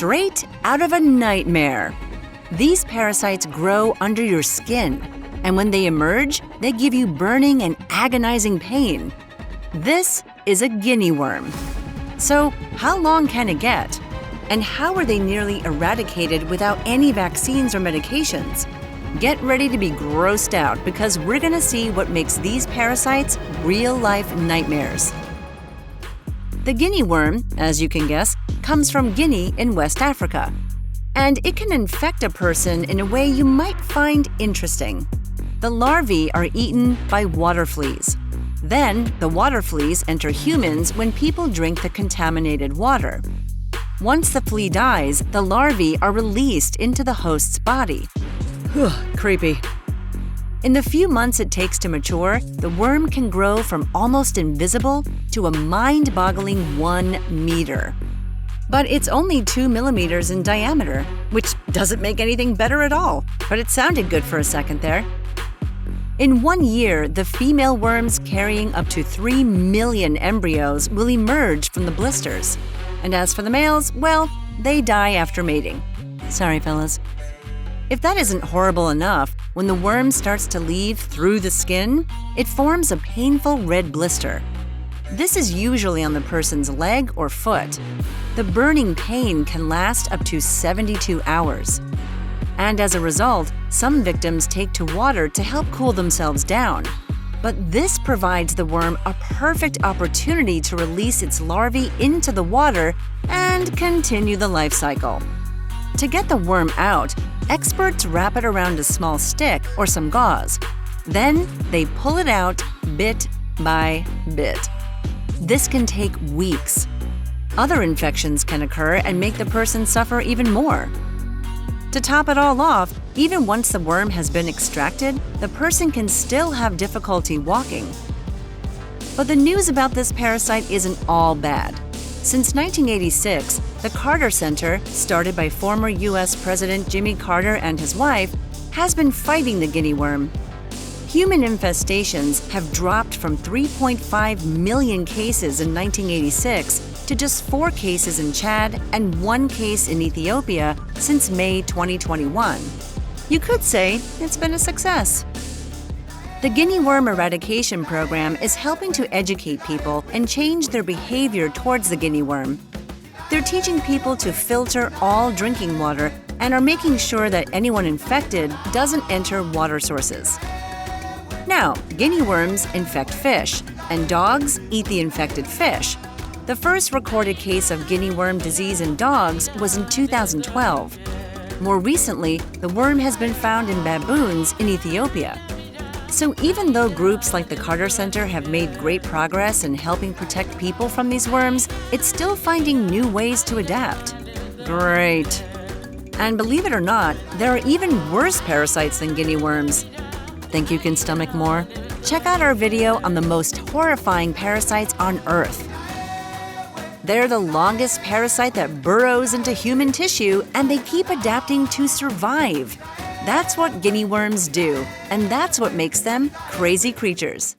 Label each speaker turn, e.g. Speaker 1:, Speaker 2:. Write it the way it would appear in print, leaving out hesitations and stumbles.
Speaker 1: straight out of a nightmare. These parasites grow under your skin, and when they emerge, they give you burning and agonizing pain. This is a guinea worm. So, how long can it get? And how are they nearly eradicated without any vaccines or medications? Get ready to be grossed out because we're going to see what makes these parasites real-life nightmares. The guinea worm, as you can guess, comes from Guinea in West Africa. And it can infect a person in a way you might find interesting. The larvae are eaten by water fleas. Then, the water fleas enter humans when people drink the contaminated water. Once the flea dies, the larvae are released into the host's body. Creepy. In the few months it takes to mature, the worm can grow from almost invisible to a mind-boggling 1 meter. But it's only 2 millimeters in diameter, which doesn't make anything better at all, but it sounded good for a second there. In 1 year, the female worms carrying up to 3 million embryos will emerge from the blisters. And as for the males, well, they die after mating. Sorry, fellas. If that isn't horrible enough, when the worm starts to leave through the skin, it forms a painful red blister. This is usually on the person's leg or foot. The burning pain can last up to 72 hours. And as a result, some victims take to water to help cool themselves down. But this provides the worm a perfect opportunity to release its larvae into the water and continue the life cycle. To get the worm out, experts wrap it around a small stick or some gauze. Then they pull it out bit by bit. This can take weeks. Other infections can occur and make the person suffer even more. To top it all off, even once the worm has been extracted, the person can still have difficulty walking. But the news about this parasite isn't all bad. Since 1986, the Carter Center, started by former U.S. President Jimmy Carter and his wife, has been fighting the guinea worm. Human infestations have dropped from 3.5 million cases in 1986 to just 4 cases in Chad and 1 case in Ethiopia since May 2021. You could say it's been a success. The Guinea Worm Eradication Program is helping to educate people and change their behavior towards the guinea worm. They're teaching people to filter all drinking water and are making sure that anyone infected doesn't enter water sources. Now, guinea worms infect fish, and dogs eat the infected fish. The first recorded case of guinea worm disease in dogs was in 2012. More recently, the worm has been found in baboons in Ethiopia. So even though groups like the Carter Center have made great progress in helping protect people from these worms, it's still finding new ways to adapt. Great. And believe it or not, there are even worse parasites than guinea worms. Think you can stomach more? Check out our video on the most horrifying parasites on Earth. They're the longest parasite that burrows into human tissue, and they keep adapting to survive. That's what guinea worms do, and that's what makes them crazy creatures.